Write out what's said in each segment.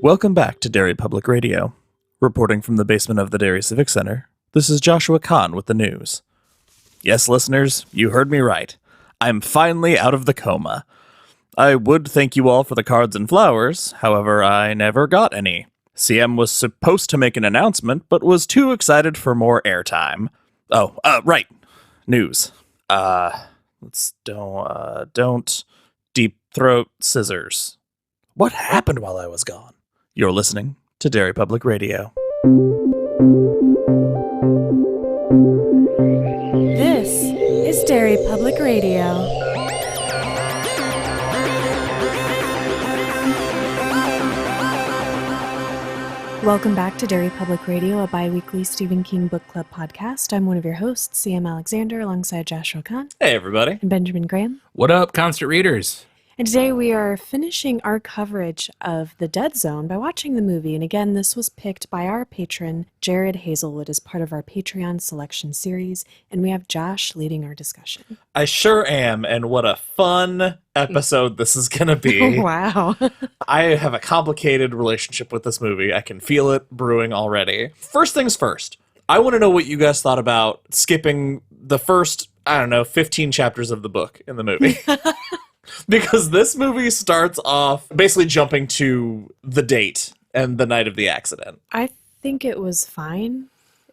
Welcome back to Derry Public Radio. Reporting from the basement of the Derry Civic Center, this is Joshua Kahn with the news. Yes, listeners, you heard me right. I'm finally out of the coma. I would thank you all for the cards and flowers, however, I never got any. CM was supposed to make an announcement, but was too excited for more airtime. Right. News. Don't deep throat scissors. What happened while I was gone? You're listening to Derry Public Radio. This is Derry Public Radio. Welcome back to Derry Public Radio, a bi-weekly Stephen King book club podcast. I'm one of your hosts, CM Alexander, alongside Joshua Kahn. Hey, everybody. And Benjamin Graham. What up, constant readers? And today we are finishing our coverage of The Dead Zone by watching the movie. And again, this was picked by our patron, Jared Hazelwood, as part of our Patreon selection series. And we have Josh leading our discussion. I sure am, and what a fun episode this is going to be. Wow. I have a complicated relationship with this movie. I can feel it brewing already. First things first, I want to know what you guys thought about skipping the first, 15 chapters of the book in the movie. Because this movie starts off basically jumping to the date and the night of the accident. I think it was fine.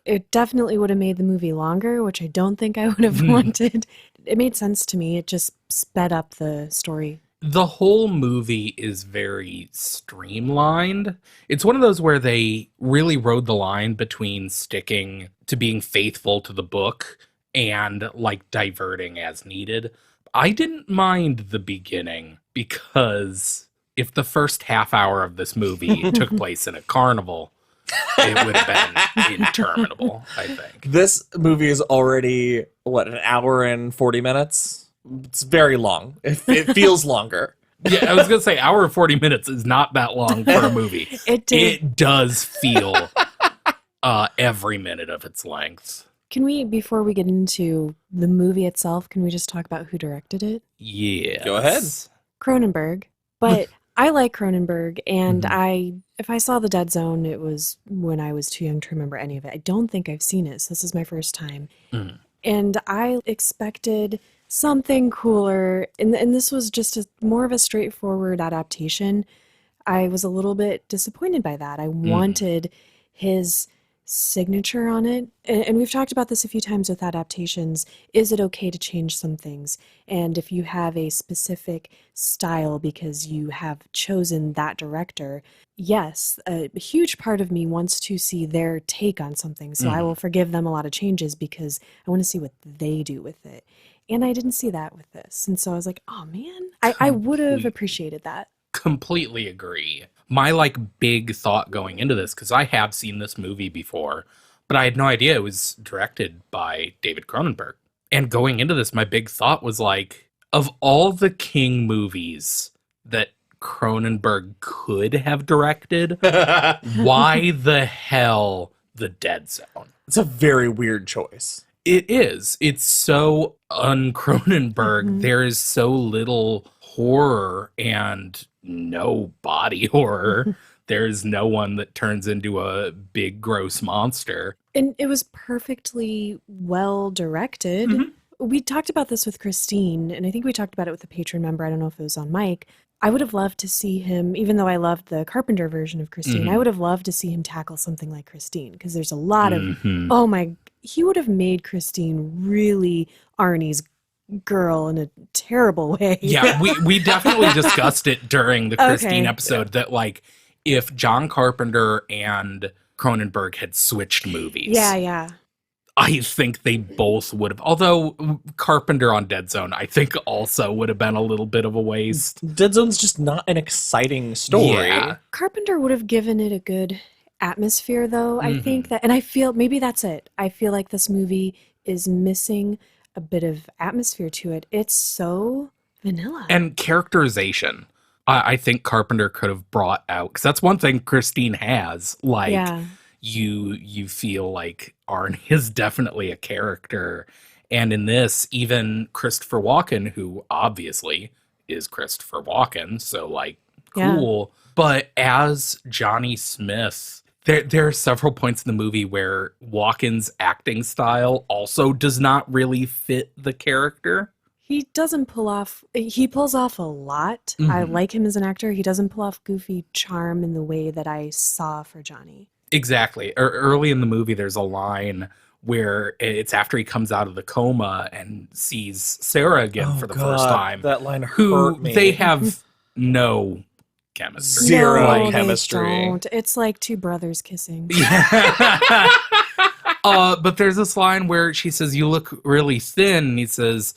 It definitely would have made the movie longer, which I don't think I would have wanted. It made sense to me. It just sped up the story. The whole movie is very streamlined. It's one of those where they really rode the line between sticking to being faithful to the book and like diverting as needed. I didn't mind the beginning because if the first half hour of this movie took place in a carnival, it would have been interminable, I think. This movie is already, an hour and 40 minutes? It's very long. It feels longer. Yeah, I was going to say, hour and 40 minutes is not that long for a movie. It does feel every minute of its length. Can we, before we get into the movie itself, can we just talk about who directed it? Yeah. Go ahead. Cronenberg. But I like Cronenberg, and if I saw The Dead Zone, it was when I was too young to remember any of it. I don't think I've seen it, so this is my first time. And I expected something cooler, and this was just more of a straightforward adaptation. I was a little bit disappointed by that. I wanted his signature on it, and we've talked about this a few times with adaptations. Is it okay to change some things? And if you have a specific style because you have chosen that director, yes, a huge part of me wants to see their take on something, so I will forgive them a lot of changes because I want to see what they do with it. And I didn't see that with this, and so I was like, oh man, I would have appreciated that. Completely agree. My big thought going into this, because I have seen this movie before, but I had no idea it was directed by David Cronenberg. And going into this, my big thought was of all the King movies that Cronenberg could have directed, why the hell The Dead Zone? It's a very weird choice. It is. It's so un-Cronenberg. There is so little horror and no body horror. There's no one that turns into a big gross monster. And it was perfectly well directed. We talked about this with Christine, and I think we talked about it with a patron member. I don't know if it was on mic. I would have loved to see him, even though I loved the Carpenter version of Christine, I would have loved to see him tackle something like Christine, because there's a lot of, he would have made Christine really Arnie's girl in a terrible way. Yeah, we definitely discussed it during the Christine episode that if John Carpenter and Cronenberg had switched movies. Yeah. I think they both would have. Although Carpenter on Dead Zone, I think also would have been a little bit of a waste. Dead Zone's just not an exciting story. Yeah. Carpenter would have given it a good atmosphere, though. I think that, and I feel maybe that's it. I feel like this movie is missing a bit of atmosphere to it. It's so vanilla. And characterization. I think Carpenter could have brought out, because that's one thing Christine has. You feel like Arnie is definitely a character. And in this, even Christopher Walken, who obviously is Christopher Walken, so Yeah. cool. But as Johnny Smith, there are several points in the movie where Walken's acting style also does not really fit the character. He doesn't pull off, he pulls off a lot. I Mhm. like him as an actor. He doesn't pull off goofy charm in the way that I saw for Johnny. Exactly. Early in the movie, there's a line where it's after he comes out of the coma and sees Sarah again for the first time, That line who hurt me. they have no chemistry. Zero No, they chemistry. don't. It's like two brothers kissing. But there's this line where she says, "You look really thin." And he says,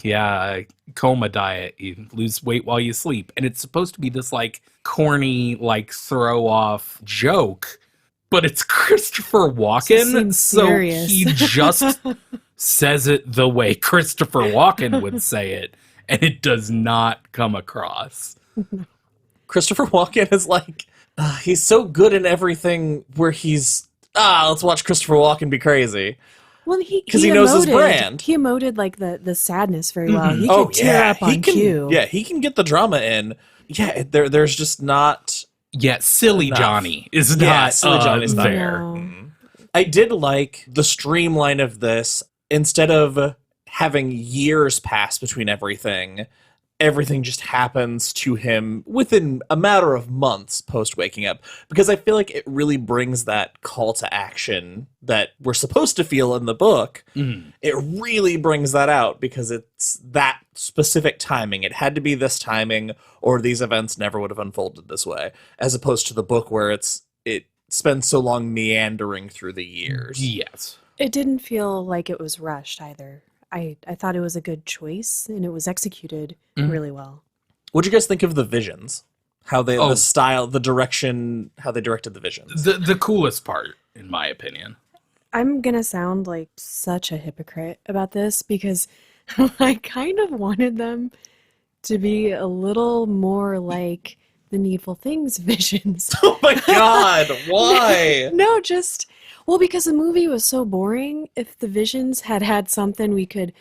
"Yeah, coma diet. You lose weight while you sleep." And it's supposed to be this like corny, like throw off joke, but it's Christopher Walken, seems so serious. he just says it the way Christopher Walken would say it, and it does not come across. Christopher Walken is like, he's so good in everything where he's, let's watch Christopher Walken be crazy. Well, 'Cause he knows his brand. He emoted like the sadness very well. He Oh, could tear up on cue. Yeah, he can get the drama in. Yeah, there's just not... Yeah, silly Enough. Johnny is Yeah, not silly Johnny's not there. No. I did like the streamline of this. Instead of having years pass between everything just happens to him within a matter of months post waking up. Because I feel like it really brings that call to action that we're supposed to feel in the book. Mhm. It really brings that out because it's that specific timing. It had to be this timing or these events never would have unfolded this way. As opposed to the book where it spends so long meandering through the years. Yes. It didn't feel like it was rushed either. I thought it was a good choice and it was executed really well. What'd you guys think of the visions? How they, Oh. the style, the direction, how they directed the visions? The coolest part, in my opinion. I'm going to sound like such a hypocrite about this because I kind of wanted them to be a little more like the Needful Things visions. Oh my god, why? No, just, well, because the movie was so boring. If the visions had had something we could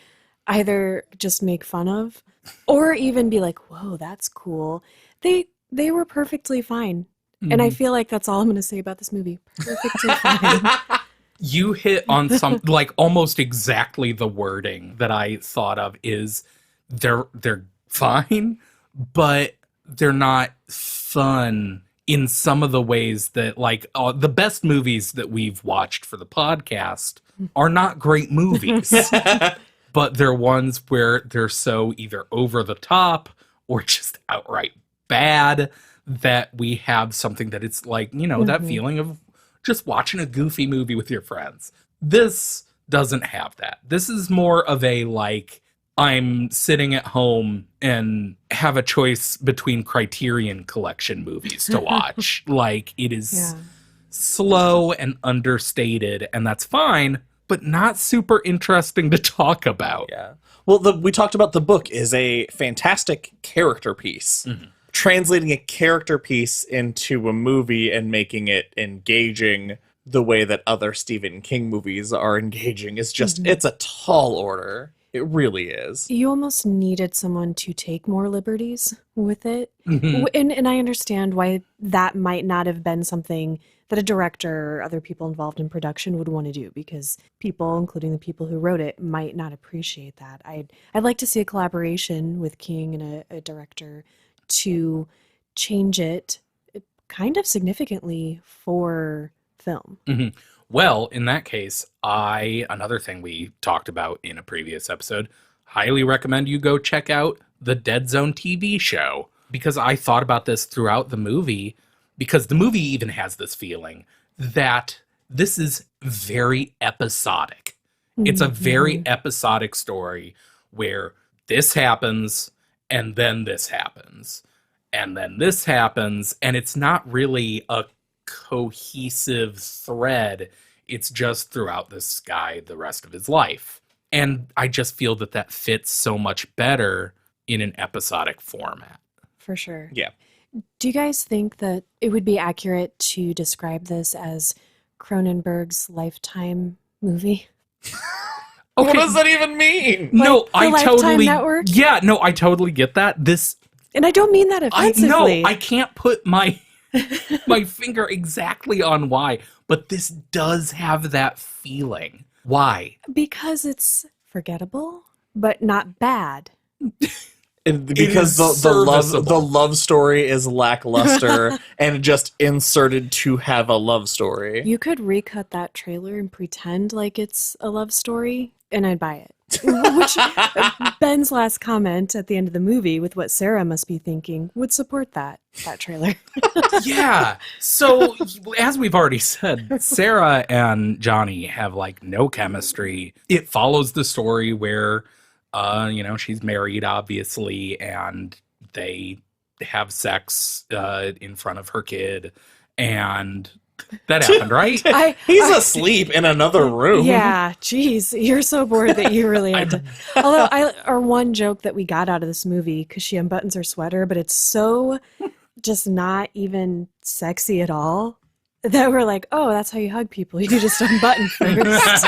either just make fun of or even be like, whoa, that's cool. They were perfectly fine. And I feel like that's all I'm going to say about this movie. Perfectly fine. You hit on some like almost exactly the wording that I thought of is they're fine, but they're not fun in some of the ways that like the best movies that we've watched for the podcast are not great movies. But they're ones where they're so either over the top or just outright bad that we have something that it's like, you know, that feeling of just watching a goofy movie with your friends. This doesn't have that. This is more of a like, I'm sitting at home and have a choice between Criterion Collection movies to watch. Like, it is slow and understated, and that's fine, but not super interesting to talk about. Yeah. Well, we talked about the book is a fantastic character piece. Translating a character piece into a movie and making it engaging the way that other Stephen King movies are engaging is just, it's a tall order. It really is. You almost needed someone to take more liberties with it. And I understand why that might not have been something that a director or other people involved in production would want to do, because people, including the people who wrote it, might not appreciate that. I'd like to see a collaboration with King and a director to change it kind of significantly for film. Well, in that case, another thing we talked about in a previous episode, highly recommend you go check out the Dead Zone TV show, because I thought about this throughout the movie, because the movie even has this feeling that this is very episodic. It's a very episodic story where this happens and then this happens and then this happens, and it's not really a cohesive thread. It's just throughout this guy the rest of his life. And I just feel that fits so much better in an episodic format. For sure. Yeah. Do you guys think that it would be accurate to describe this as Cronenberg's Lifetime movie? What does that even mean? No, Like the I Lifetime totally Network? Yeah, no, I totally get that. This And I don't mean that offensively. I can't put my my finger exactly on why, but this does have that feeling. Why? Because it's forgettable, but not bad. Because the love story is lackluster and just inserted to have a love story. You could recut that trailer and pretend like it's a love story, and I'd buy it. Which Ben's last comment at the end of the movie with what Sarah must be thinking would support that trailer. Yeah. So as we've already said, Sarah and Johnny have like no chemistry. It follows the story where she's married, obviously, and they have sex in front of her kid, and that happened, right? He's asleep in another room. Yeah, geez, you're so bored that you really had to. Although, our one joke that we got out of this movie, because she unbuttons her sweater, but it's so just not even sexy at all, that we're like, oh, that's how you hug people. You just unbutton first.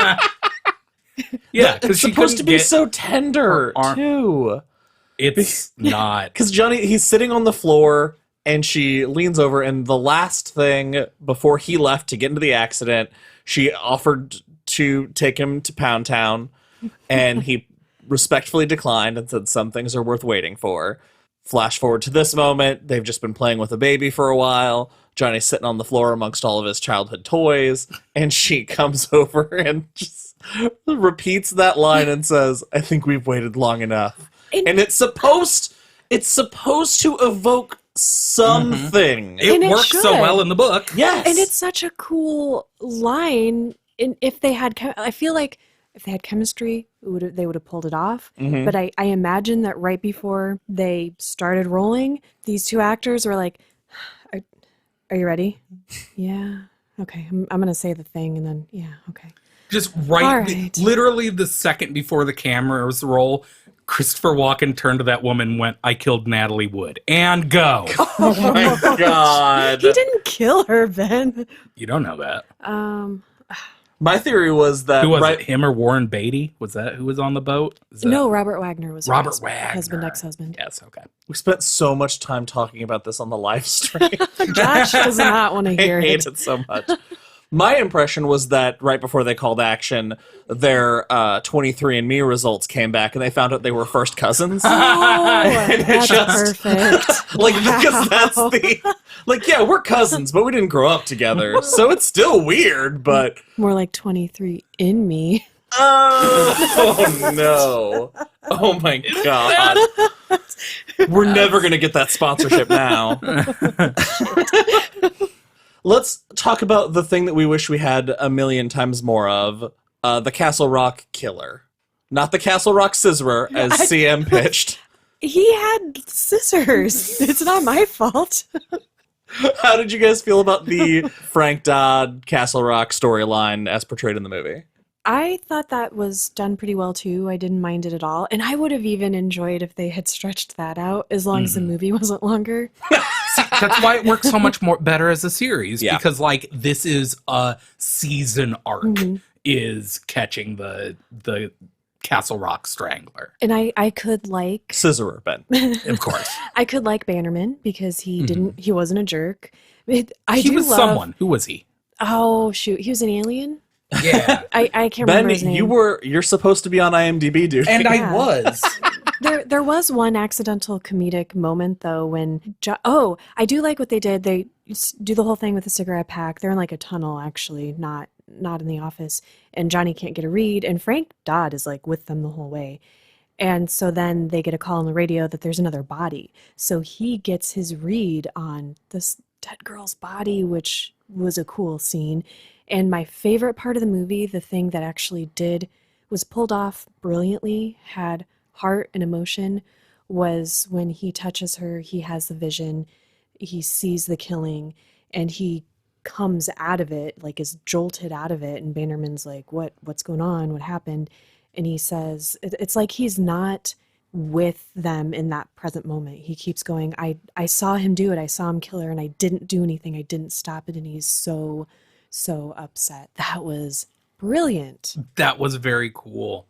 Yeah, it's supposed to be so tender too. It's not, because Johnny, he's sitting on the floor and she leans over, and the last thing before he left to get into the accident, she offered to take him to Pound Town, and he respectfully declined and said some things are worth waiting for. Flash forward to this moment, they've just been playing with a baby for a while. Johnny's sitting on the floor amongst all of his childhood toys, and she comes over and just repeats that line and says, I think we've waited long enough. And it's supposed to evoke something. It works so well in the book. Yes. And it's such a cool line. And if they had, I feel like if they had chemistry, they would have pulled it off. Mm-hmm. But I imagine that right before they started rolling, these two actors were like, are you ready? Yeah. Okay. I'm going to say the thing and then, yeah. Okay. Just right. Literally the second before the cameras roll, Christopher Walken turned to that woman and went, I killed Natalie Wood. And go. Oh my God. He didn't kill her, Ben. You don't know that. My theory was that... Who was it, him or Warren Beatty? Was that who was on the boat? No, Robert Wagner was Robert Wagner. Husband, ex-husband. Yes, okay. We spent so much time talking about this on the live stream. Josh does not want to hear I hate it so much. My impression was that right before they called action, their 23andMe results came back, and they found out they were first cousins. Oh, that's perfect. Because that's yeah, we're cousins, but we didn't grow up together, so it's still weird, but... More like 23 in me. Oh, no. Oh, my God. We're never going to get that sponsorship now. Let's talk about the thing that we wish we had a million times more of, the Castle Rock killer. Not the Castle Rock scissorer, as CM pitched. He had scissors. It's not my fault. How did you guys feel about the Frank Dodd Castle Rock storyline as portrayed in the movie? I thought that was done pretty well, too. I didn't mind it at all. And I would have even enjoyed if they had stretched that out, as long as the movie wasn't longer. That's why it works so much more better as a series, yeah. Because this is a season arc, is catching the Castle Rock Strangler. And I could like... Scissorer, Ben. Of course. I could like Bannerman because he wasn't a jerk. He was someone. Who was he? Oh, shoot. He was an alien? Yeah. I can't remember his name. You're supposed to be on IMDb, dude. And I was. There was one accidental comedic moment, though, when... I do like what they did. They do the whole thing with the cigarette pack. They're in like a tunnel, actually, not in the office. And Johnny can't get a read. And Frank Dodd is like with them the whole way. And so then they get a call on the radio that there's another body. So he gets his read on this dead girl's body, which was a cool scene. And my favorite part of the movie, the thing that actually was pulled off brilliantly, had heart and emotion, was when he touches her, he has the vision, he sees the killing, and he comes out of it, like is jolted out of it, and Bannerman's like, what's going on? What happened? And he says, it's like he's not with them in that present moment. He keeps going, I saw him do it, I saw him kill her, and I didn't do anything, I didn't stop it, and he's so upset. That was brilliant. That was very cool.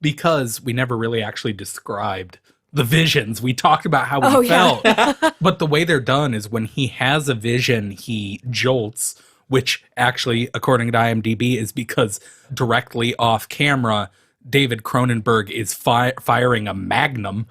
Because we never really actually described the visions. We talked about how Oh, we yeah. felt. But the way they're done is when he has a vision, he jolts, which actually, according to IMDb, is because directly off camera, David Cronenberg is firing a magnum.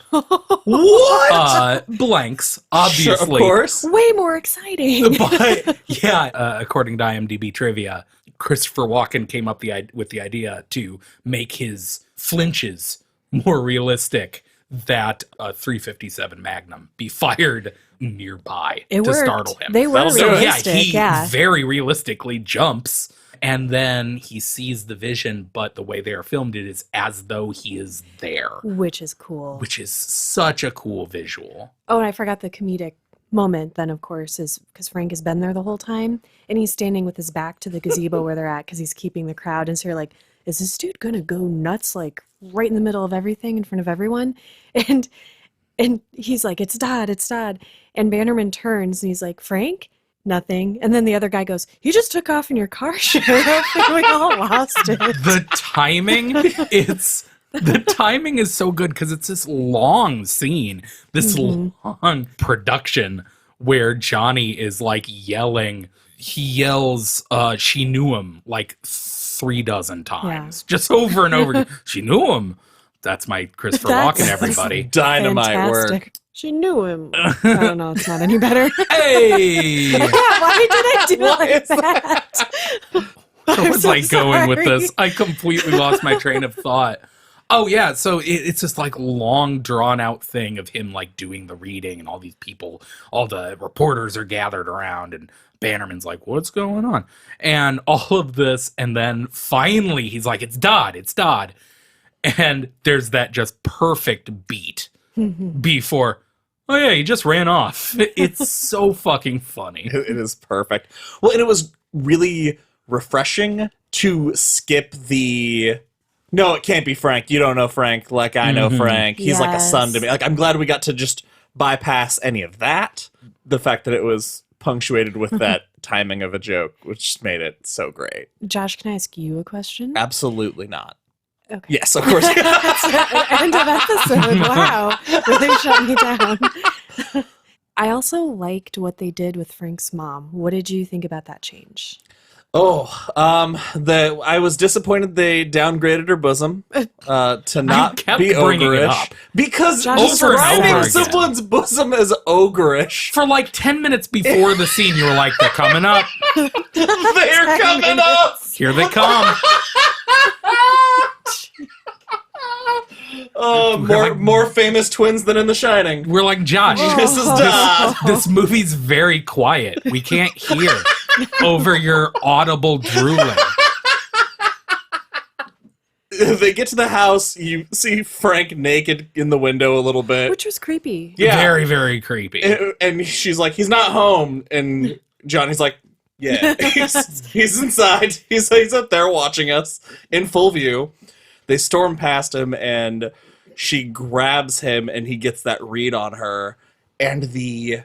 What? Blanks, Sure, obviously. of course. Way more exciting. But yeah, according to IMDb trivia, Christopher Walken came up with the idea to make his flinches more realistic, that a .357 Magnum be fired nearby It to worked. startle him. They were That'll do it. realistic, he very realistically jumps, and then he sees the vision, but the way they are filmed it is as though he is there, Which is cool. which is such a cool visual. Oh, and I forgot the comedic moment then, of course, is because Frank has been there the whole time, and he's standing with his back to the gazebo where they're at because he's keeping the crowd. And so you're like, is this dude going to go nuts, like right in the middle of everything in front of everyone? And he's like, it's Dodd, it's Dodd. And Bannerman turns and he's like, Frank? Nothing. And then the other guy goes, you just took off in your car, Sheriff. And we all lost it. The timing is so good because it's this long scene, this long production where Johnny is like yelling. He yells, she knew him like 36 times, just over and over. She knew him. That's my Christopher Walken, everybody. Dynamite work. Fantastic. She knew him. I don't know. It's not any better. Hey! Why did I do What like is that? Where was so I going with sorry. this? I completely lost my train of thought. Oh yeah, so it's this like long drawn out thing of him like doing the reading, and all these people, all the reporters are gathered around, and Bannerman's like, what's going on? And all of this, and then finally he's like, it's Dodd, it's Dodd. And there's that just perfect beat before, oh yeah, he just ran off. It's so fucking funny. It is perfect. Well, and it was really refreshing to skip the, no, it can't be Frank. You don't know Frank like I know Frank. He's like a son to me. Like, I'm glad we got to just bypass any of that. The fact that it was punctuated with that timing of a joke, which made it so great. Josh, can I ask you a question? Absolutely not. Okay. Yes, of course. End of episode. Wow. Really shut me down. I also liked what they did with Frank's mom. What did you think about that change? I was disappointed they downgraded her bosom to not kept be bringing it ogreish up. because Josh, over and describing over again. someone's bosom as ogreish. For like 10 minutes before the scene, you were like, they're coming up. They're coming up. Here they come. More famous twins than in The Shining. We're like, Josh, Mrs. Dodd. this movie's very quiet. We can't hear over your audible drooling. They get to the house. You see Frank naked in the window a little bit. Which was creepy. Yeah. Very, very creepy. And she's like, he's not home. And Johnny's like, yeah, he's inside. He's up there watching us in full view. They storm past him, and she grabs him, and he gets that read on her. And the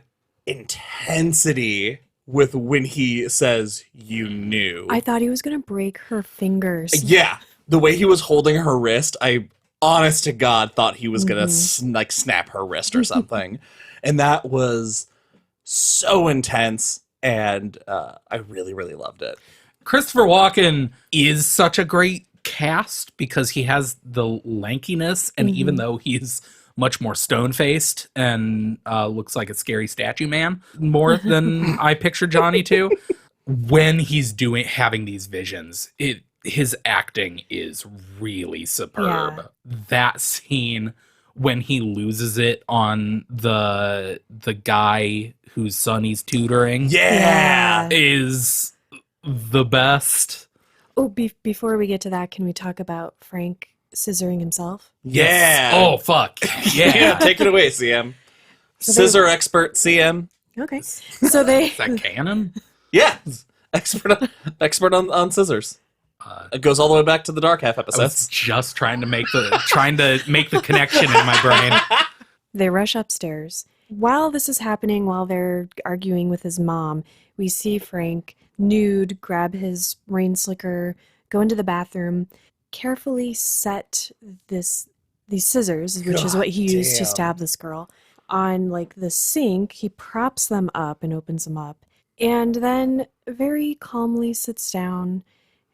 intensity with when he says, you knew. I thought he was going to break her fingers. Yeah. The way he was holding her wrist, I, honest to God, thought he was going to snap her wrist or something. And that was so intense, and I really, really loved it. Christopher Walken is such a great cast because he has the lankiness, and even though he's much more stone-faced and looks like a scary statue man more than I picture Johnny to, when he's having these visions, his acting is really superb. Yeah. That scene when he loses it on the guy whose son he's tutoring Yeah. is the best. Oh, before we get to that, can we talk about Frank scissoring himself? Yeah. Oh, fuck. Yeah. Yeah. Take it away, CM. So Scissor expert, CM. Okay. So they... Is that canon? Yeah. Expert on scissors. It goes all the way back to the Dark Half I was episodes. just trying to make the connection in my brain. They rush upstairs. While this is happening, while they're arguing with his mom, we see Frank nude, grab his rain slicker, go into the bathroom, carefully set this these scissors, which is what he used to damn. stab this girl, on like the sink. He props them up and opens them up, and then very calmly sits down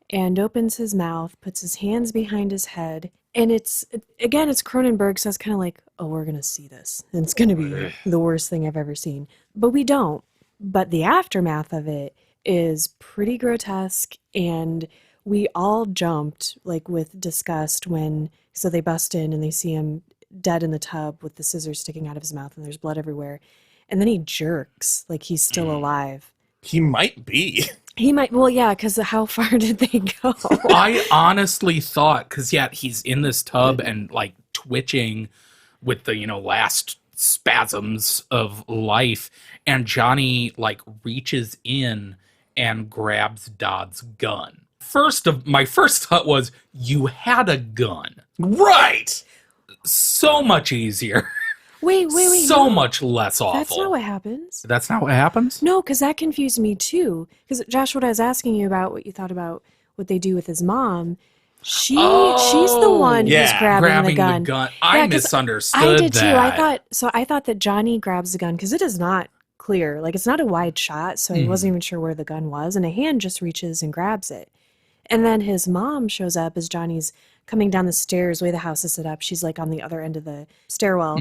and opens his mouth, puts his hands behind his head. And it's Cronenberg, so it's kind of like, oh, we're going to see this. And it's going to be the worst thing I've ever seen. But we don't. But the aftermath of it is pretty grotesque. And we all jumped, like, with disgust so they bust in and they see him dead in the tub with the scissors sticking out of his mouth and there's blood everywhere. And then he jerks like he's still alive. He might be. He might, well, yeah, because how far did they go? I honestly thought, because he's in this tub and like twitching with the last spasms of life, and Johnny like reaches in and grabs Dodd's gun. My first thought was, you had a gun, Right. so much easier. Wait. So no, much less awful. that's not what happens. That's not what happens? No, because that confused me too. Because Josh, what I was asking you about, what you thought about what they do with his mom, she's the one who's yeah, grabbing the gun. I Yeah, 'cause misunderstood I did too. that. I thought that Johnny grabs the gun because it is not clear. Like, it's not a wide shot, so he wasn't even sure where the gun was, and a hand just reaches and grabs it. And then his mom shows up as Johnny's coming down the stairs, the way the house is set up. She's like on the other end of the stairwell.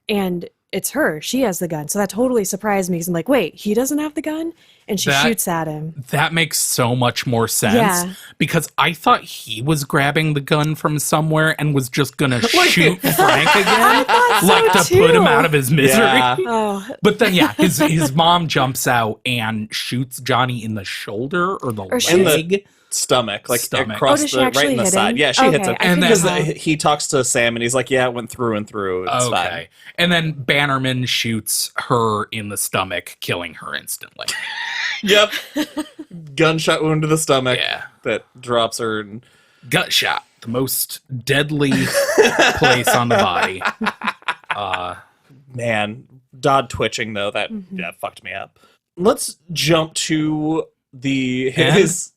And it's her. She has the gun. So that totally surprised me because I'm like, wait, he doesn't have the gun? And she shoots at him. That makes so much more sense. Yeah. Because I thought he was grabbing the gun from somewhere and was just going to shoot Frank again. thought so Like to put him too. out of his misery. Yeah. Oh, But then, his mom jumps out and shoots Johnny in the shoulder or the she- leg. Stomach, like Stomach. across does she right actually in the hit side. him? Yeah, she hits Okay, him. I And Because couldn't then- tell. he talks to Sam and he's like, yeah, it went through and through. It's fine. Okay. And then Bannerman shoots her in the stomach, killing her instantly. Yep. Gunshot wound to the stomach Yeah. that drops her. And Gut shot, the most deadly place on the body. man, Dodd twitching though, that fucked me up. Let's jump to his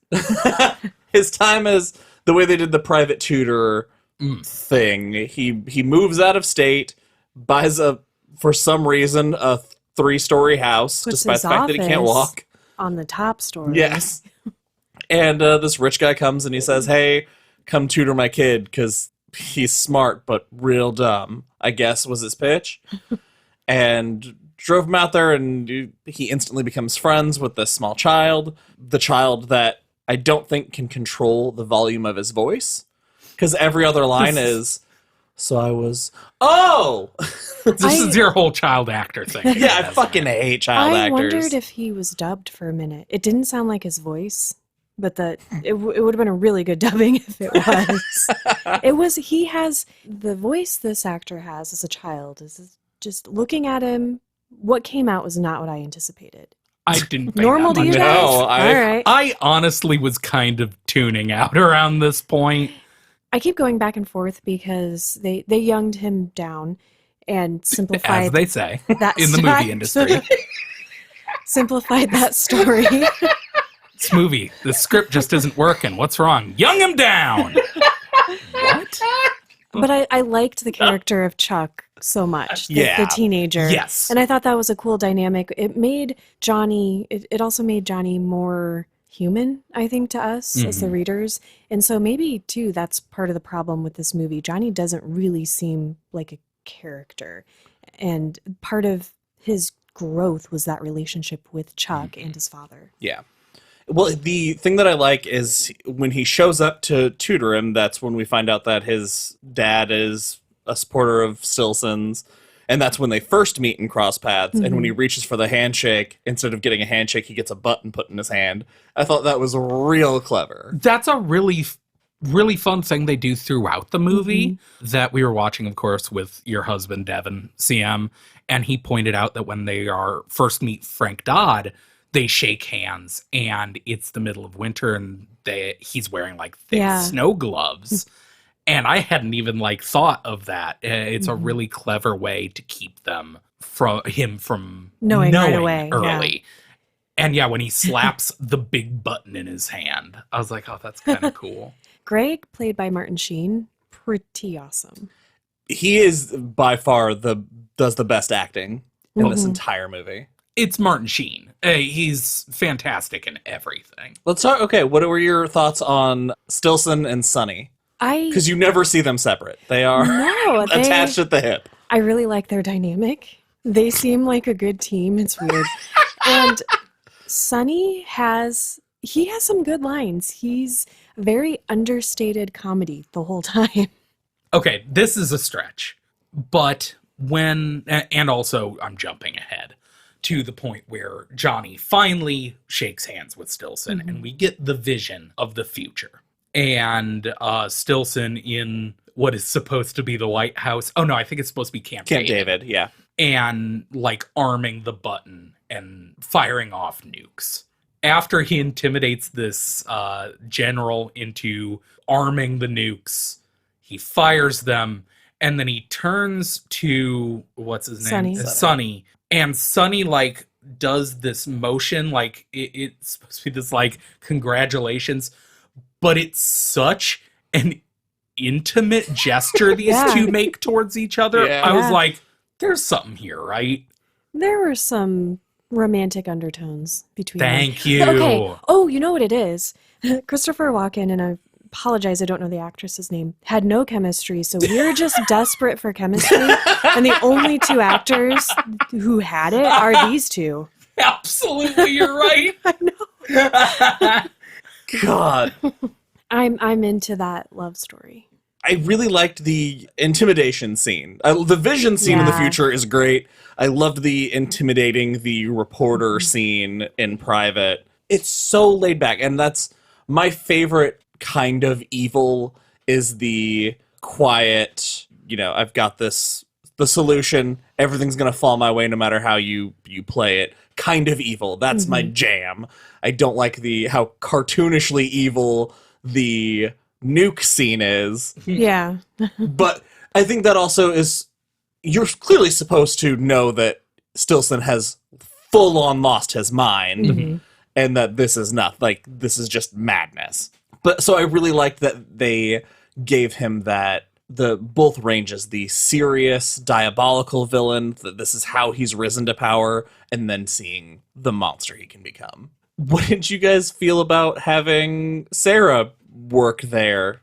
his time as the way they did the private tutor thing. He moves out of state, buys for some reason a 3-story house, Puts despite his the fact that he can't office walk. on the top story. Yes. And this rich guy comes and he says, hey, come tutor my kid because he's smart but real dumb, I guess was his pitch. And drove him out there, and he instantly becomes friends with this small child. The child that I don't think can control the volume of his voice, because every other line is, so I was, oh! This is your whole child actor thing. Yeah, I fucking hate child I actors. wondered if he was dubbed for a minute. It didn't sound like his voice, but it would have been a really good dubbing if it was. He has the voice this actor has as a child. Is just looking at him, what came out was not what I anticipated. I didn't think Normal that to you much. guys? No, All right. I honestly was kind of tuning out around this point. I keep going back and forth because they younged him down and simplified As they say that in the movie industry. simplified that story. This movie, the script just isn't working. What's wrong? Young him down! What? But I liked the character of Chuck so much, the teenager. Yes. And I thought that was a cool dynamic. It made Johnny, it also made Johnny more human, I think, to us as the readers. And so maybe, too, that's part of the problem with this movie. Johnny doesn't really seem like a character. And part of his growth was that relationship with Chuck and his father. Yeah. Well, the thing that I like is when he shows up to tutor him, that's when we find out that his dad is a supporter of Stilson's, and that's when they first meet and cross paths. And when he reaches for the handshake, instead of getting a handshake, he gets a button put in his hand. I thought that was real clever. That's a really fun thing they do throughout the movie that we were watching, of course, with your husband, Devin, CM. And he pointed out that when they first meet Frank Dodd, they shake hands, and it's the middle of winter, and he's wearing like thick snow gloves. And I hadn't even thought of that. It's a really clever way to keep them from knowing right away, early. And when he slaps the big button in his hand, I was like, oh, that's kind of cool. Greg, played by Martin Sheen, pretty awesome. he is by far does the best acting in this Mhm. entire movie. It's Martin Sheen. He's fantastic in everything. Let's talk. Okay, what were your thoughts on Stilson and Sonny? Because you never see them separate. They are attached at the hip. I really like their dynamic. They seem like a good team. It's weird. And Sonny has some good lines. He's very understated comedy the whole time. Okay, this is a stretch. But and also I'm jumping ahead to the point where Johnny finally shakes hands with Stilson and we get the vision of the future. And Stilson in what is supposed to be the White House. Oh no, I think it's supposed to be Camp David, yeah. And like arming the button and firing off nukes. After he intimidates this general into arming the nukes, he fires them, and then he turns to what's his name? Sonny. And Sonny like does this motion, like it's supposed to be this like congratulations, but it's such an intimate gesture these two make towards each other. Yeah. I was like, there's something here, right? There were some romantic undertones between them. Thank you. Okay. Oh, you know what it is? Christopher Walken, and I apologize, I don't know the actress's name, had no chemistry, so we were just desperate for chemistry, and the only two actors who had it are these two. Absolutely, you're right. I know. God. I'm into that love story. I really liked the intimidation scene. The vision scene in the future is great. I loved the intimidating the reporter scene in private. It's so laid back, and that's my favorite kind of evil is the quiet, I've got the solution, everything's going to fall my way no matter how you play it, kind of evil. That's my jam. I don't like how cartoonishly evil the nuke scene is. Yeah. But I think that also is, you're clearly supposed to know that Stilson has full on lost his mind and that this is this is just madness. But so I really liked that they gave him both ranges, the serious, diabolical villain, that this is how he's risen to power, and then seeing the monster he can become. What did you guys feel about having Sarah work there?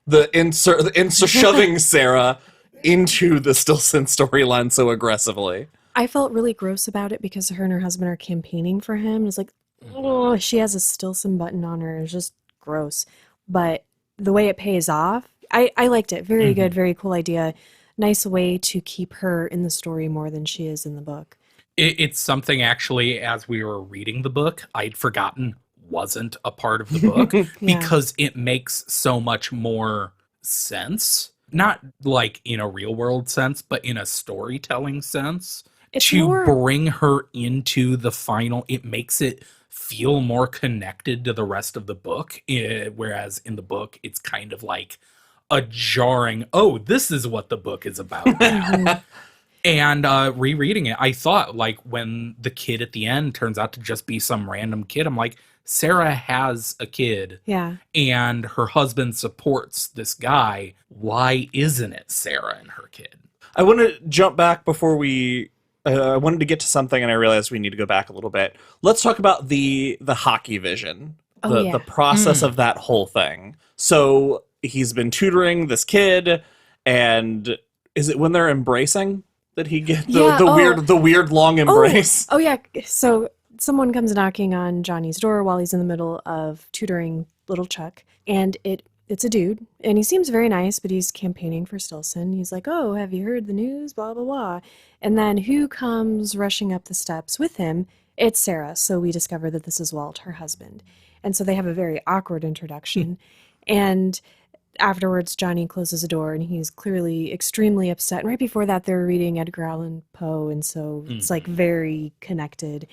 Shoving Sarah into the Stilson storyline so aggressively. I felt really gross about it because her and her husband are campaigning for him. It's like, oh, she has a Stilson button on her. It's just gross. But the way it pays off, I liked it. Very good, very cool idea. Nice way to keep her in the story more than she is in the book. It's something, actually, as we were reading the book, I'd forgotten wasn't a part of the book because it makes so much more sense. Not like in a real world sense, but in a storytelling sense. Bring her into the final, it makes it feel more connected to the rest of the book. Whereas in the book, it's kind of like a jarring, oh, this is what the book is about now. And rereading it, I thought, like, when the kid at the end turns out to just be some random kid, I'm like, Sarah has a kid. Yeah. And her husband supports this guy. Why isn't it Sarah and her kid? I want to jump back before we... I wanted to get to something, and I realized we need to go back a little bit. Let's talk about the hockey vision. The process of that whole thing. So he's been tutoring this kid, and is it when they're embracing that he gets the weird long embrace? Oh yeah. So someone comes knocking on Johnny's door while he's in the middle of tutoring little Chuck, and it's a dude, and he seems very nice, but he's campaigning for Stilson. He's like, oh, have you heard the news? Blah, blah, blah. And then who comes rushing up the steps with him? It's Sarah. So we discover that this is Walt, her husband. And so they have a very awkward introduction. And afterwards, Johnny closes the door, and he's clearly extremely upset. And right before that, they're reading Edgar Allan Poe, and so it's like very connected.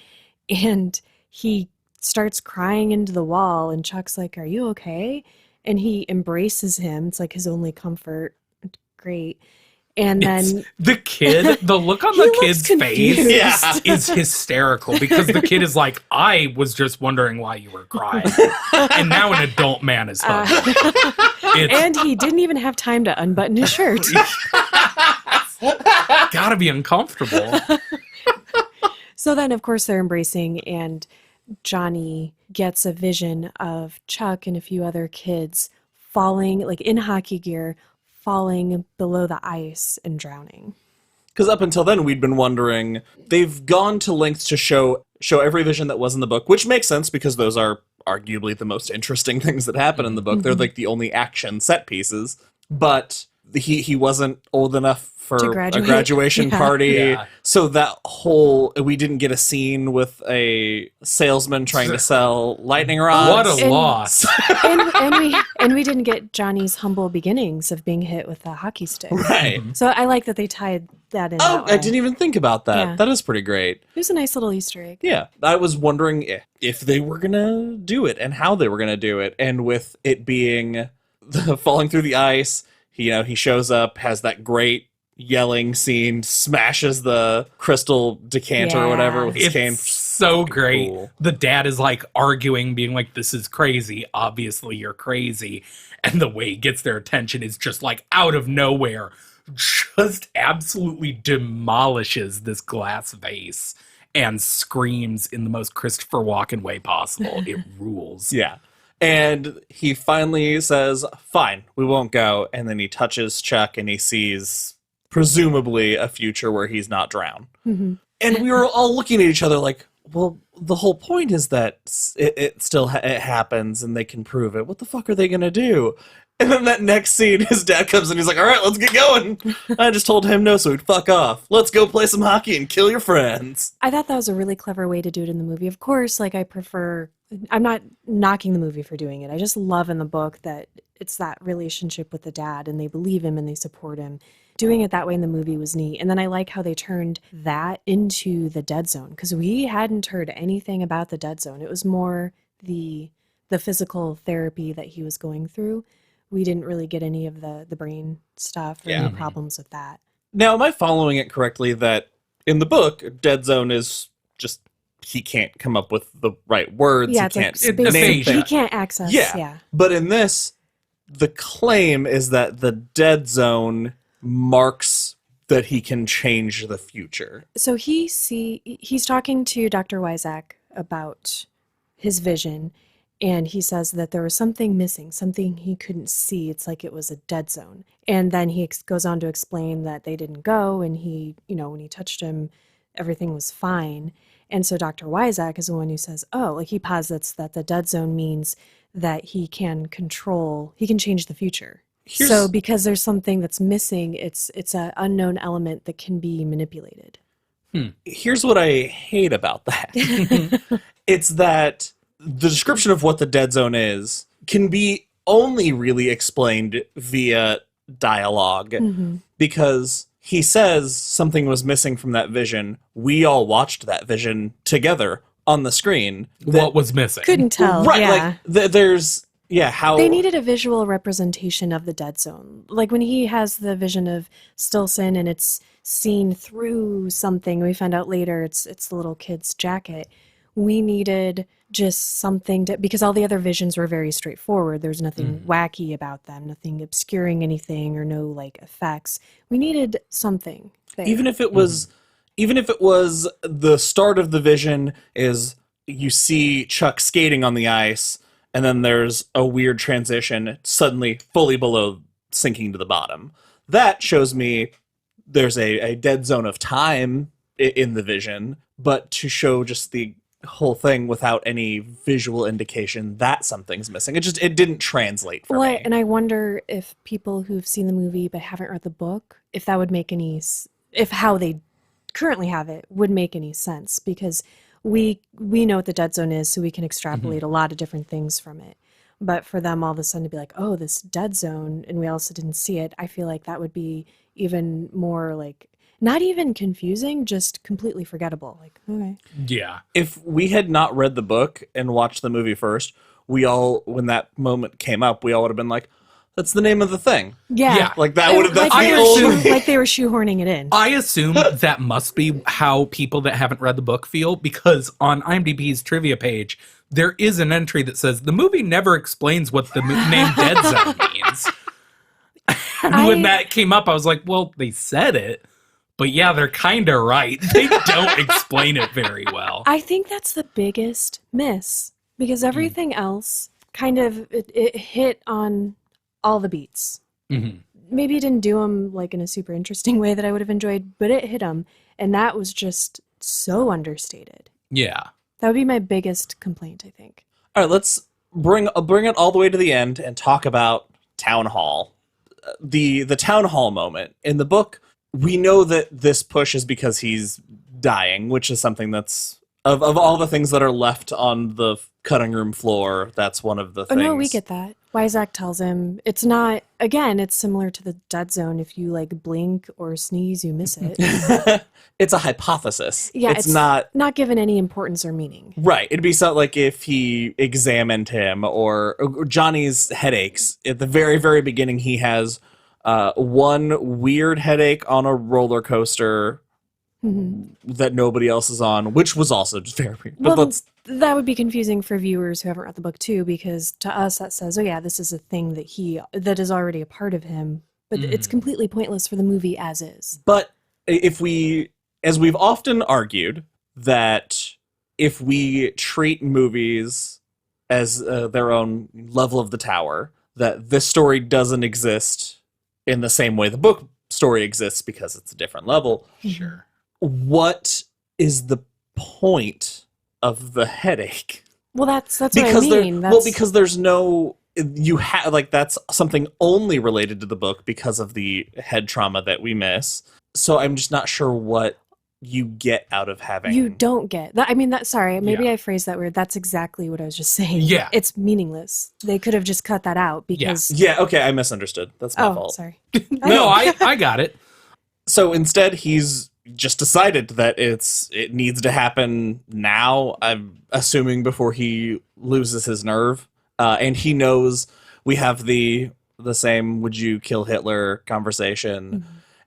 And he starts crying into the wall, and Chuck's like, are you okay? And he embraces him. It's like his only comfort. Great. And then the kid, the look on the kid's face is hysterical, because the kid is like, I was just wondering why you were crying. And now an adult man is hugging. And he didn't even have time to unbutton his shirt. Gotta be uncomfortable. So then, of course, they're embracing, and Johnny gets a vision of Chuck and a few other kids falling, like in hockey gear, falling below the ice and drowning. Because up until then, we'd been wondering, they've gone to lengths to show every vision that was in the book, which makes sense because those are arguably the most interesting things that happen in the book. They're like the only action set pieces. But he wasn't old enough for a graduation party. Yeah. So that whole, we didn't get a scene with a salesman trying to sell lightning rods. What a loss. And we didn't get Johnny's humble beginnings of being hit with a hockey stick. Right. So I like that they tied that in. Oh, I didn't even think about that. Yeah. That is pretty great. It was a nice little Easter egg. Yeah. I was wondering if they were going to do it and how they were going to do it. And with it being falling through the ice, he shows up, has that great yelling scene, smashes the crystal decanter or whatever with his cane. It's so great. Cool. The dad is like arguing, being like, this is crazy. Obviously, you're crazy. And the way he gets their attention is just like out of nowhere, just absolutely demolishes this glass vase and screams in the most Christopher Walken way possible. It rules. Yeah. And he finally says, fine, we won't go. And then he touches Chuck and he sees presumably a future where he's not drowned. Mm-hmm. And we were all looking at each other like, well, the whole point is that it still it happens and they can prove it. What the fuck are they going to do? And then that next scene, his dad comes in, he's like, all right, let's get going. I just told him no, so he'd fuck off. Let's go play some hockey and kill your friends. I thought that was a really clever way to do it in the movie. Of course, I'm not knocking the movie for doing it. I just love in the book that it's that relationship with the dad and they believe him and they support him. Doing it that way in the movie was neat. And then I like how they turned that into the dead zone, because we hadn't heard anything about the dead zone. It was more the physical therapy that he was going through. We didn't really get any of the brain stuff or any problems with that. Now, am I following it correctly that in the book, dead zone is just he can't come up with the right words? Yeah, he can't like name aphasia. things. He can't access. Yeah. But in this, the claim is that the dead zone marks that he can change the future. So he's talking to Dr. Wyzak about his vision, and he says that there was something missing, something he couldn't see. It's like it was a dead zone. And then he goes on to explain that they didn't go, and he, when he touched him, everything was fine. And so Dr. Wyzak is the one who says, he posits that the dead zone means that he can change the future. So because there's something that's missing, it's an unknown element that can be manipulated. Here's what I hate about that. It's that the description of what the dead zone is can be only really explained via dialogue, because he says something was missing from that vision. We all watched that vision together on the screen. What was missing? Couldn't tell. Right, Yeah. there's... Yeah, how... They needed a visual representation of the dead zone. Like when he has the vision of Stilson and it's seen through something, we find out later it's the little kid's jacket. We needed just something because all the other visions were very straightforward. There's nothing wacky about them, nothing obscuring anything or no effects. We needed something there. Even if it was the start of the vision is you see Chuck skating on the ice, and then there's a weird transition, suddenly fully below, sinking to the bottom. That shows me there's a dead zone of time in the vision, but to show just the whole thing without any visual indication that something's missing, it didn't translate for me. And I wonder if people who've seen the movie but haven't read the book, if that would make if how they currently have it would make any sense, because we know what the dead zone is, so we can extrapolate a lot of different things from it. But for them all of a sudden to be like, oh, this dead zone, and we also didn't see it, I feel like that would be even more not even confusing, just completely forgettable. Okay. Yeah. If we had not read the book and watched the movie first, when that moment came up, we all would have been like, that's the name of the thing. Yeah. Yeah. That would have been like they were shoehorning it in. I assume that must be how people that haven't read the book feel, because on IMDb's trivia page, there is an entry that says the movie never explains what the name Dead Zone means. And when that came up, I was like, well, they said it, But yeah, they're kind of right. They don't explain it very well. I think that's the biggest miss because everything else kind of it hit on all the beats. Mm-hmm. Maybe it didn't do them like in a super interesting way that I would have enjoyed, but it hit them, and that was just so understated. Yeah. That would be my biggest complaint, I think. All right, let's bring it all the way to the end and talk about Town Hall. The Town Hall moment. In the book, we know that this push is because he's dying, which is something that's of all the things that are left on the cutting room floor, that's one of the things. Oh no, we get that. Wyzak tells him it's not, again, it's similar to the dead zone. If you like blink or sneeze, you miss it. It's a hypothesis. Yeah, it's not given any importance or meaning. right. It'd be something like if he examined him or Johnny's headaches. At the very, very beginning, he has one weird headache on a roller coaster that nobody else is on, which was also just very weird. But Well, that would be confusing for viewers who haven't read the book too, because to us that says, oh yeah, this is a thing that is already a part of him, but it's completely pointless for the movie as is. But as we've often argued, that if we treat movies as their own level of the tower, that this story doesn't exist in the same way the book story exists because it's a different level. Sure. What is the point of the headache? Well, that's what Because I mean. because there's no that's something only related to the book because of the head trauma that we miss. So I'm just not sure what you get out of having. You don't get that. I mean, sorry, maybe Yeah. I phrased that weird. That's exactly what I was just saying. Yeah. It's meaningless. They could have just cut that out because. Yeah, okay, I misunderstood. That's my Oh, fault. sorry. No, I got it. So instead, he's just decided that it needs to happen now. I'm assuming before he loses his nerve, and he knows we have the same "Would you kill Hitler" conversation,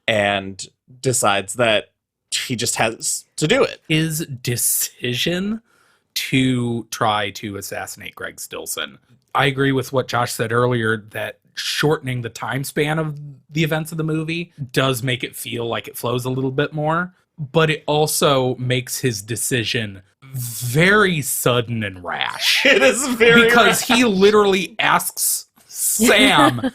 and decides that he just has to do it. His decision to try to assassinate Greg Stilson. I agree with what Josh said earlier, that shortening the time span of the events of the movie does make it feel like it flows a little bit more, but it also makes his decision very sudden and rash. It is very Because he literally asks Sam,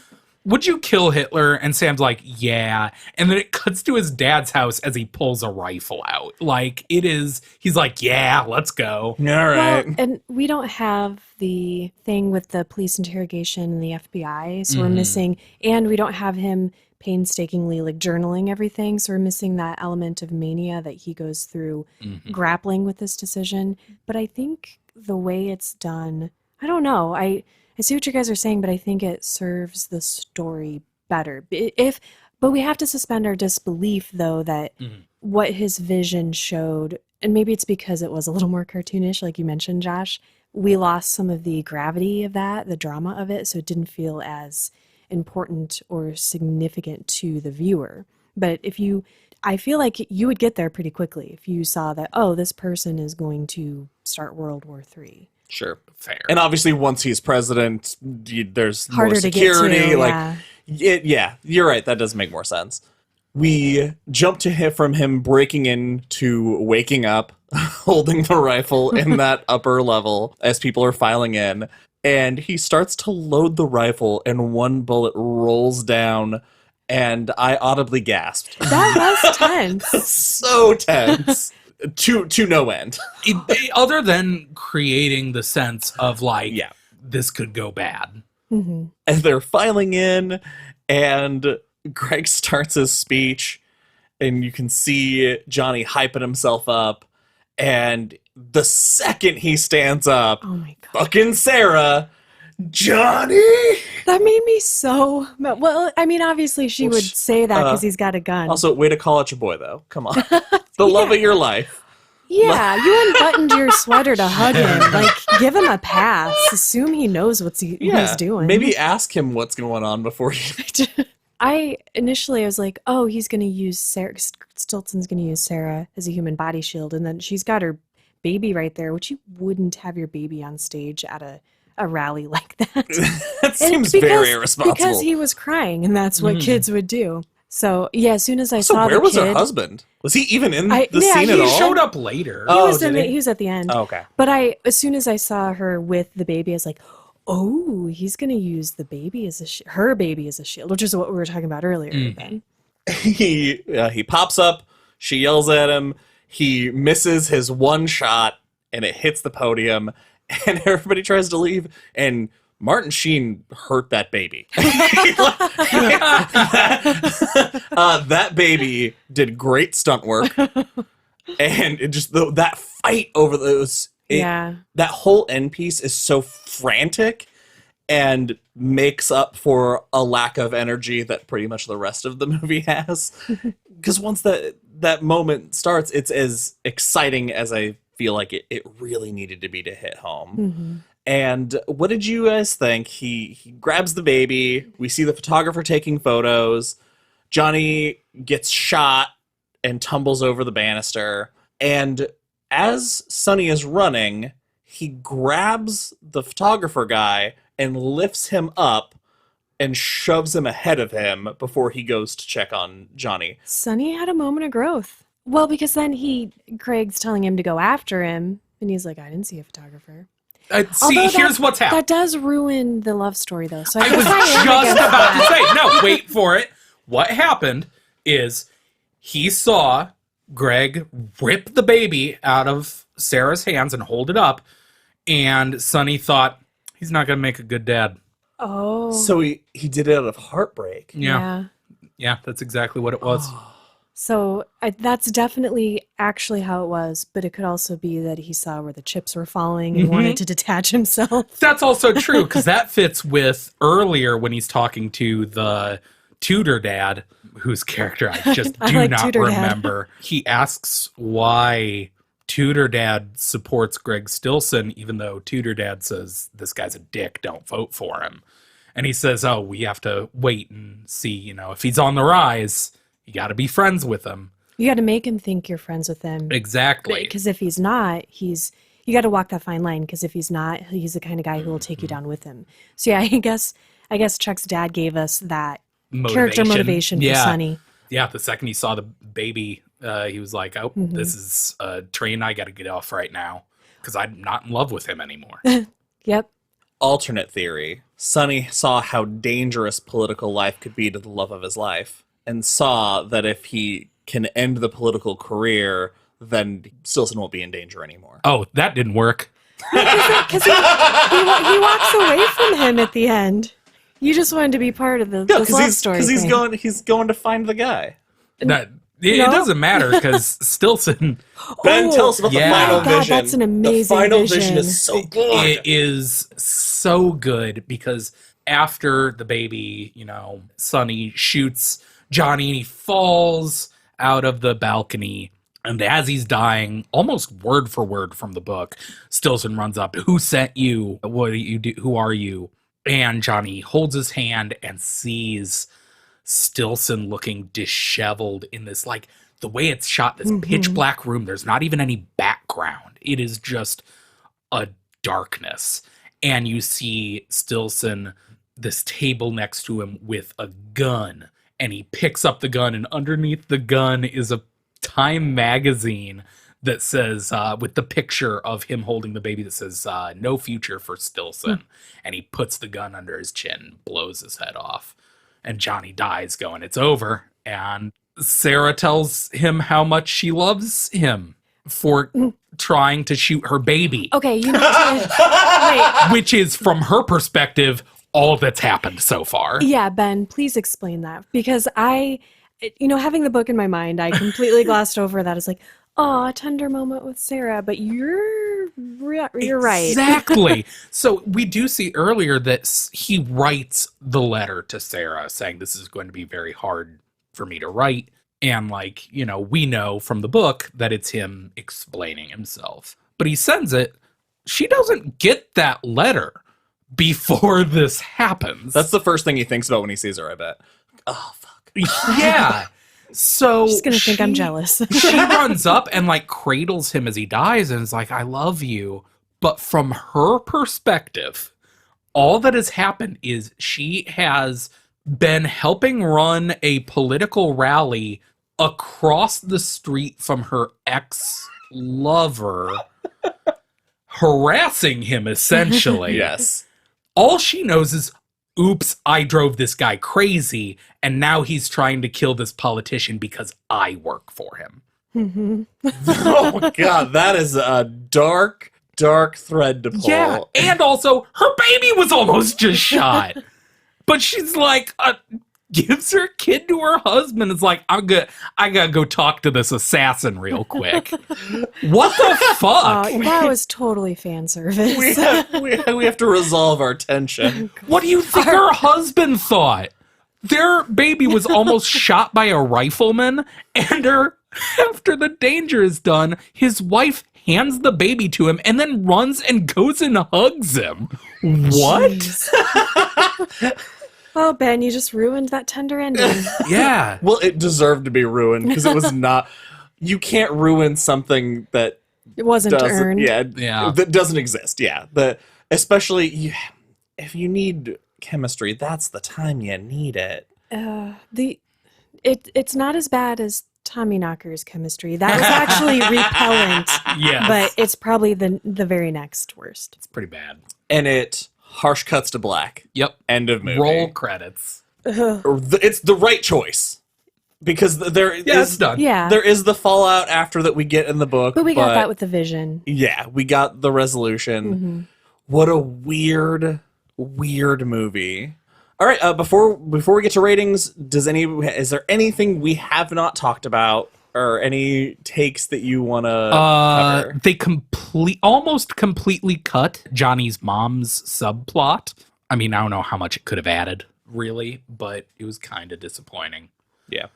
would you kill Hitler? And Sam's like, yeah. And then it cuts to his dad's house as he pulls a rifle out. Like, he's like, yeah, let's go. All right. Well, and we don't have the thing with the police interrogation and the FBI, so we're missing, and we don't have him painstakingly like journaling everything, so we're missing that element of mania that he goes through grappling with this decision. But I think the way it's done, I don't know, I see what you guys are saying, but I think it serves the story better. But we have to suspend our disbelief, though, that what his vision showed, and maybe it's because it was a little more cartoonish, like you mentioned, Josh, we lost some of the gravity of that, the drama of it, so it didn't feel as important or significant to the viewer. But I feel like you would get there pretty quickly if you saw that, oh, this person is going to start World War III. Sure. Fair. And obviously, once he's president, there's Harder more to get security. to, like, yeah, you're right. That does make more sense. We jump to him from him breaking into waking up, holding the rifle in that upper level as people are filing in, and he starts to load the rifle, and one bullet rolls down, and I audibly gasped. That was tense. So tense. To no end. Other than creating the sense of like, this could go bad. Mm-hmm. And they're filing in, and Greg starts his speech, and you can see Johnny hyping himself up, and the second he stands up, Oh my God. fucking Sarah, Johnny! That made me so mad. Well, I mean, obviously she would say that because he's got a gun. Also, way to call out your boy, though. Come on. The love of your life. Yeah, you unbuttoned your sweater to hug him. Like, give him a pass. Assume he knows what he's doing. Maybe ask him what's going on before you... I was like, oh, he's going to use Sarah. Stilton's going to use Sarah as a human body shield. And then she's got her baby right there, which you wouldn't have your baby on stage at a rally like that. That seems very irresponsible. Because he was crying, and that's what kids would do. So yeah, as soon as I So saw where the was kid, her husband? Was he even in the yeah, scene at he all? He showed up later. he Oh, was did he? he was at the end. Oh, okay. But as soon as I saw her with the baby, I was like, oh, he's gonna use the baby as her baby as a shield, which is what we were talking about earlier. Then He pops up. She yells at him. He misses his one shot, and it hits the podium. And everybody tries to leave. And Martin Sheen hurt that baby. That baby did great stunt work, and it just that fight over those. yeah, That whole end piece is so frantic and makes up for a lack of energy that pretty much the rest of the movie has. Because once that moment starts, it's as exciting as I feel like it really needed to be to hit home. mm-hmm. And what did you guys think? He grabs the baby. We see the photographer taking photos. Johnny gets shot and tumbles over the banister. And as Sonny is running, he grabs the photographer guy and lifts him up and shoves him ahead of him before he goes to check on Johnny. Sonny had a moment of growth. Well, because then Craig's telling him to go after him, and he's like, I didn't see a photographer. See, here's what's happened. That does ruin the love story, though. So I was just about to say, no, wait for it. What happened is he saw Greg rip the baby out of Sarah's hands and hold it up, and Sonny thought, he's not going to make a good dad. Oh. So he did it out of heartbreak. Yeah, that's exactly what it was. So that's definitely actually how it was, but it could also be that he saw where the chips were falling and wanted to detach himself. That's also true, because that fits with earlier when he's talking to the Tudor dad, whose character I just do not Tudor Dad. remember. He asks why Tudor dad supports Greg Stilson, even though Tudor dad says, this guy's a dick, don't vote for him. And he says, oh, we have to wait and see, if he's on the rise, you got to be friends with him. You got to make him think you're friends with him. Exactly. Because if he's not, you got to walk that fine line. Because if he's not, he's the kind of guy who will take you down with him. So yeah, I guess Chuck's dad gave us that character motivation for Sonny. Yeah, the second he saw the baby, he was like, oh, this is a train I got to get off right now because I'm not in love with him anymore. Yep. Alternate theory. Sonny saw how dangerous political life could be to the love of his life and saw that if he can end the political career, then Stilson won't be in danger anymore. Oh, that didn't work. Because he walks away from him at the end. You just wanted to be part of the love story. Because he's going to find the guy. It doesn't matter because Stilson. Ben, tell us about the final vision. That's an amazing The final vision. vision is so good. It is so good because after the baby, Sonny shoots Johnny and he falls out of the balcony. And as he's dying, almost word for word from the book, Stilson runs up. Who sent you? What do you do? Who are you? And Johnny holds his hand and sees Stilson looking disheveled in this, like, the way it's shot, this pitch black room. There's not even any background. It is just a darkness. And you see Stilson, this table next to him with a gun. And he picks up the gun, and underneath the gun is a Time magazine that says, with the picture of him holding the baby that says, no future for Stilson. And he puts the gun under his chin, blows his head off. And Johnny dies going, it's over. And Sarah tells him how much she loves him for trying to shoot her baby. Okay, you need to wait. Which is, from her perspective, all that's happened so far. Yeah, Ben, please explain that. Because having the book in my mind, I completely glossed over that. It's like, oh, a tender moment with Sarah, but you're right. Exactly. So we do see earlier that he writes the letter to Sarah saying this is going to be very hard for me to write. And we know from the book that it's him explaining himself. But he sends it. She doesn't get that letter before this happens. That's the first thing he thinks about when he sees her, I bet. Oh, fuck. Yeah. So She's going to think I'm jealous. She runs up and cradles him as he dies and is like, I love you. But from her perspective, all that has happened is she has been helping run a political rally across the street from her ex-lover, harassing him, essentially. Yes. All she knows is, oops, I drove this guy crazy, and now he's trying to kill this politician because I work for him. Oh, God, that is a dark, dark thread to pull. Yeah, and also, her baby was almost just shot. But she's like, gives her kid to her husband. It's like, I gotta go talk to this assassin real quick. What the fuck? That was totally fan service. we have to resolve our tension. What do you think her husband thought? Their baby was almost shot by a rifleman, and after the danger is done, his wife hands the baby to him and then runs and goes and hugs him. What? Oh, Ben, you just ruined that tender ending. Yeah. Well, it deserved to be ruined because it was not. You can't ruin something that It wasn't earned. Yeah. that doesn't exist. Yeah, especially if you need chemistry, that's the time you need it. It's not as bad as Tommyknocker's chemistry. That was actually repellent. Yes. But it's probably the very next worst. It's pretty bad. And it harsh cuts to black. Yep. End of movie. Roll credits. It's the right choice because It's done. Yeah. there is the fallout after that we get in the book. But we got that with the vision. Yeah, we got the resolution. Mm-hmm. What a weird movie. All right, before we get to ratings, is there anything we have not talked about or any takes that you want to cover? They almost completely cut Johnny's mom's subplot. I mean, I don't know how much it could have added, really, but it was kind of disappointing. Yeah.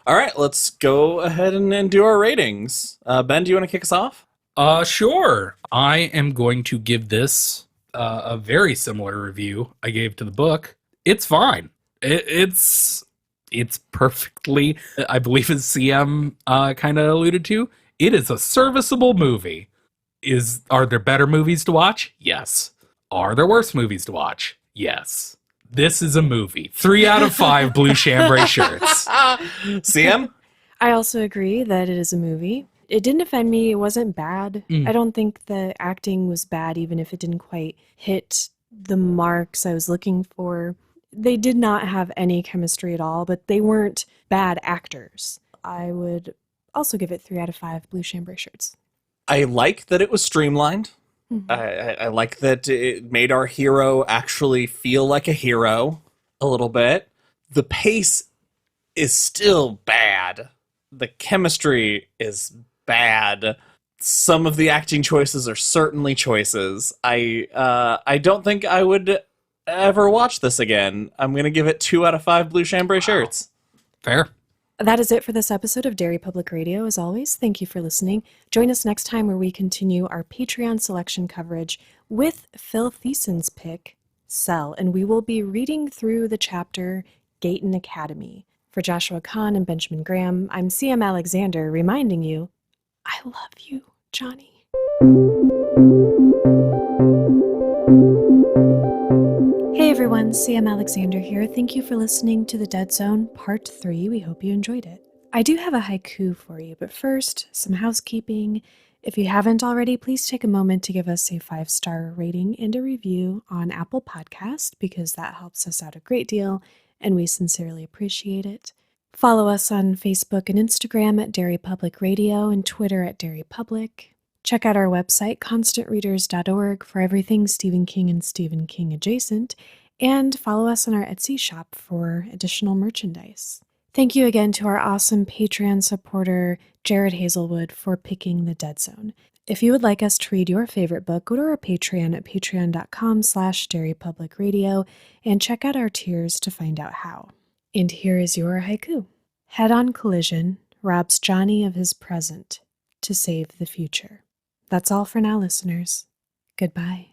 All right, let's go ahead and do our ratings. Ben, do you want to kick us off? Sure. I am going to give this a very similar review I gave to the book. It's fine. It's perfectly, I believe as CM kind of alluded to, it is a serviceable movie. Are there better movies to watch? Yes. Are there worse movies to watch? Yes. This is a movie. 3 out of 5 blue chambray shirts. CM? I also agree that it is a movie. It didn't offend me. It wasn't bad. I don't think the acting was bad, even if it didn't quite hit the marks I was looking for. They did not have any chemistry at all, but they weren't bad actors. I would also give it 3 out of 5 blue chambray shirts. I like that it was streamlined. Mm-hmm. I like that it made our hero actually feel like a hero a little bit. The pace is still bad. The chemistry is bad. Some of the acting choices are certainly choices. I don't think I would ever watch this again. I'm going to give it 2 out of 5 blue chambray shirts. Fair. That is it for this episode of Derry Public Radio. As always, thank you for listening. Join us next time where we continue our Patreon selection coverage with Phil Thiessen's pick, Cell, and we will be reading through the chapter Gayton Academy. For Joshua Kahn and Benjamin Graham, I'm CM Alexander reminding you, I love you, Johnny. Hey everyone, CM Alexander here. Thank you for listening to The Dead Zone Part 3. We hope you enjoyed it. I do have a haiku for you, but first, some housekeeping. If you haven't already, please take a moment to give us a 5-star rating and a review on Apple Podcast because that helps us out a great deal and we sincerely appreciate it. Follow us on Facebook and Instagram at Derry Public Radio and Twitter at Derry Public. Check out our website, constantreaders.org, for everything Stephen King and Stephen King adjacent, and follow us on our Etsy shop for additional merchandise. Thank you again to our awesome Patreon supporter, Jared Hazelwood, for picking The Dead Zone. If you would like us to read your favorite book, go to our Patreon at patreon.com/DerryPublicRadio and check out our tiers to find out how. And here is your haiku. Head-on collision robs Johnny of his present to save the future. That's all for now, listeners. Goodbye.